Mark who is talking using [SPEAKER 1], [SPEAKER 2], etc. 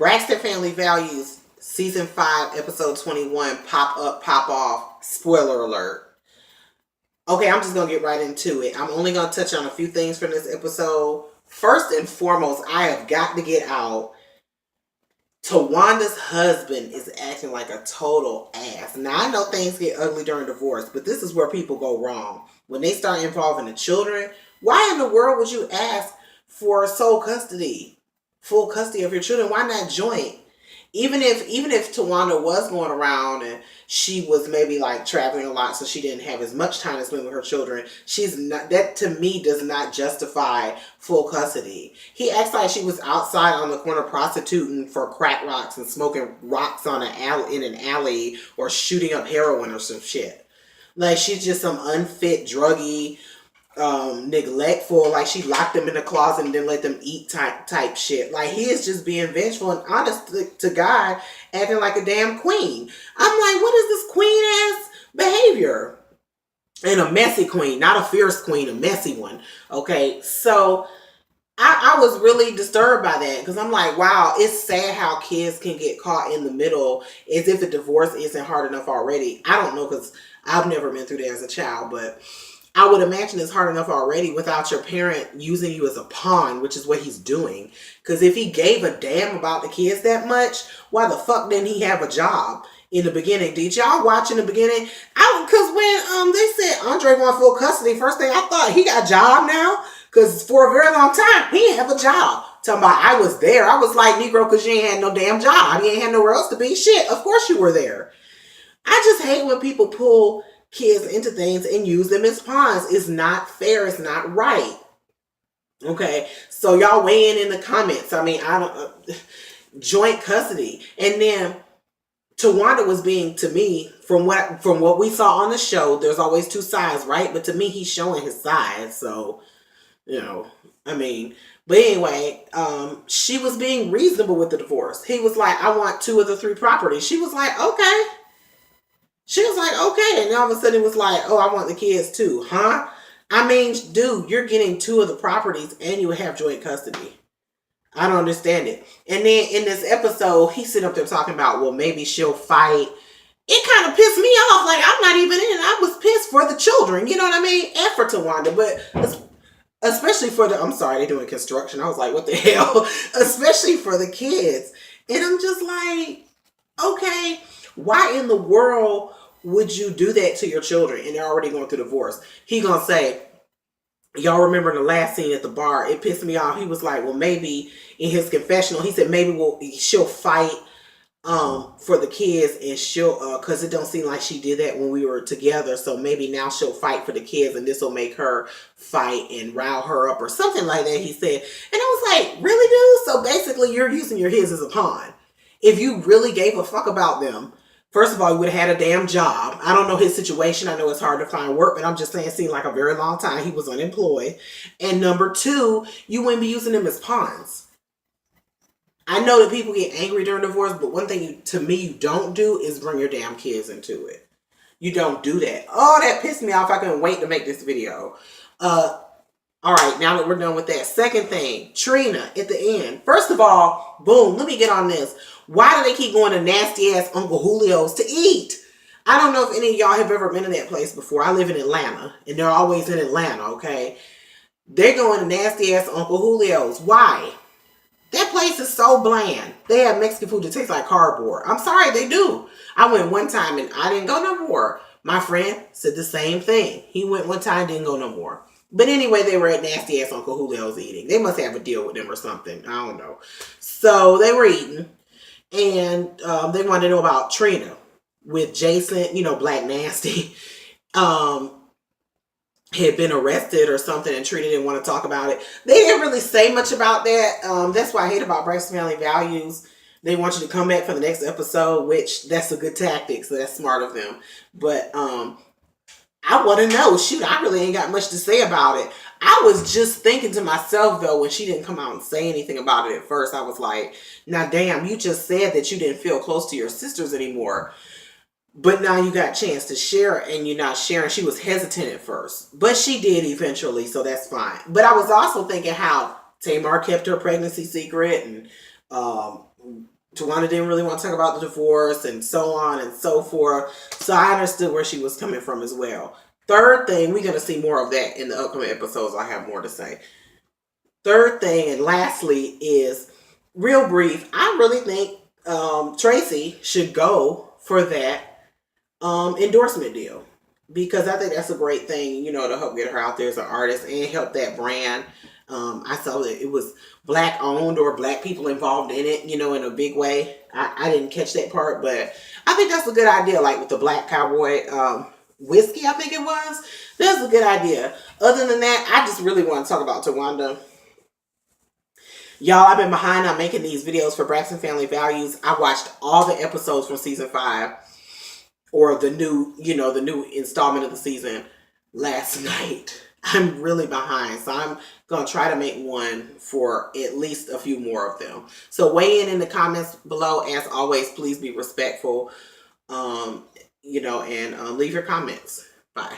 [SPEAKER 1] Braxton Family Values, Season 5, Episode 21, Pop Up, Pop Off, spoiler alert. Okay, I'm just going to get right into it. I'm only going to touch on a few things from this episode. First and foremost, I have got to get out. Tawanda's husband is acting like a total ass. Now, I know things get ugly during divorce, but this is where people go wrong. When they start involving the children, why in the world would you ask for sole custody? Full custody of your children? Why not joint? Even if Tawanda was going around and she was maybe like traveling a lot, so she didn't have as much time to spend with her children, she's not, that to me does not justify full custody. He acts like she was outside on the corner prostituting for crack rocks and smoking rocks on in an alley, or shooting up heroin or some shit. Like she's just some unfit, druggy, neglectful, like she locked them in the closet and didn't let them eat type shit. Like he is just being vengeful and honest to God, acting like a damn queen. I'm like, what is this queen ass behavior? And a messy queen, not a fierce queen, a messy one. Okay, so I was really disturbed by that, because I'm like, wow, it's sad how kids can get caught in the middle as if a divorce isn't hard enough already. I don't know, because I've never been through that as a child, but I would imagine it's hard enough already without your parent using you as a pawn, which is what he's doing. Because if he gave a damn about the kids that much, why the fuck didn't he have a job in the beginning? Did y'all watch in the beginning? Because when they said Andre want full custody, first thing I thought, he got a job now? Because for a very long time, he didn't have a job. Talking about, I was there. I was like, Negro, because you ain't had no damn job. You ain't had nowhere else to be. Shit, of course you were there. I just hate when people pull kids into things and use them as pawns. It's not fair. It's not right. Okay, so y'all weigh in the comments. I mean, I don't joint custody, and then Tawanda was being, to me, from what we saw on the show, there's always two sides, right? But to me, he's showing his side. So, I mean, but anyway, she was being reasonable with the divorce. He was like, I want 2 of the 3 properties. She was like, okay. She was like, okay. And all of a sudden it was like, oh, I want the kids too. Huh? I mean, dude, you're getting 2 of the properties and you have joint custody. I don't understand it. And then in this episode, he's sitting up there talking about, well, maybe she'll fight. It kind of pissed me off. Like, I'm not even in. I was pissed for the children. You know what I mean? And for Tawanda. But especially for I'm sorry, they're doing construction. I was like, what the hell? Especially for the kids. And I'm just like, okay, why in the world would you do that to your children? And they're already going through divorce. He gonna say, y'all remember in the last scene at the bar, it pissed me off. He was like, well, maybe in his confessional, he said maybe she'll fight for the kids, and she'll because it don't seem like she did that when we were together, so maybe now she'll fight for the kids and this will make her fight and rile her up or something like that, he said. And I was like, really, dude? So basically you're using your kids as a pawn. If you really gave a fuck about them, first of all, you would have had a damn job. I don't know his situation. I know it's hard to find work, but I'm just saying it seemed like a very long time he was unemployed. And number 2, you wouldn't be using them as pawns. I know that people get angry during divorce, but one thing to me you don't do is bring your damn kids into it. You don't do that. Oh, that pissed me off. I couldn't wait to make this video. All right, now that we're done with that. Second thing, Trina at the end. First of all, boom, let me get on this. Why do they keep going to nasty-ass Uncle Julio's to eat? I don't know if any of y'all have ever been in that place before. I live in Atlanta, and they're always in Atlanta, okay? They're going to nasty-ass Uncle Julio's. Why? That place is so bland. They have Mexican food that tastes like cardboard. I'm sorry, they do. I went one time, and I didn't go no more. My friend said the same thing. He went one time, didn't go no more. But anyway, they were at nasty-ass Uncle Julio's eating. They must have a deal with them or something. I don't know. So they were eating. And they wanted to know about Trina with Jason, Black Nasty, had been arrested or something, and Trina didn't want to talk about it. They didn't really say much about that. That's what I hate about Braxton Family Values. They want you to come back for the next episode, which that's a good tactic, so that's smart of them. But I want to know. Shoot, I really ain't got much to say about it. I was just thinking to myself, though, when she didn't come out and say anything about it at first, I was like, now, damn, you just said that you didn't feel close to your sisters anymore. But now you got a chance to share it and you're not sharing. She was hesitant at first, but she did eventually, so that's fine. But I was also thinking how Tamar kept her pregnancy secret, and Tawanda didn't really want to talk about the divorce and so on and so forth. So I understood where she was coming from as well. Third thing, we're going to see more of that in the upcoming episodes. I have more to say. Third thing, and lastly, is real brief. I really think Tracy should go for that endorsement deal, because I think that's a great thing, you know, to help get her out there as an artist and help that brand. I saw that it was black owned or black people involved in it, you know, in a big way. I didn't catch that part, but I think that's a good idea. Like with the Black Cowboy whiskey, I think it was. That's a good idea. Other than that, I just really want to talk about Tawanda. Y'all, I've been behind on making these videos for Braxton Family Values. I watched all the episodes from season 5, or the new, you know, the new installment of the season last night. I'm really behind, so I'm going to try to make one for at least a few more of them. So weigh in the comments below. As always, please be respectful, you know, and leave your comments. Bye.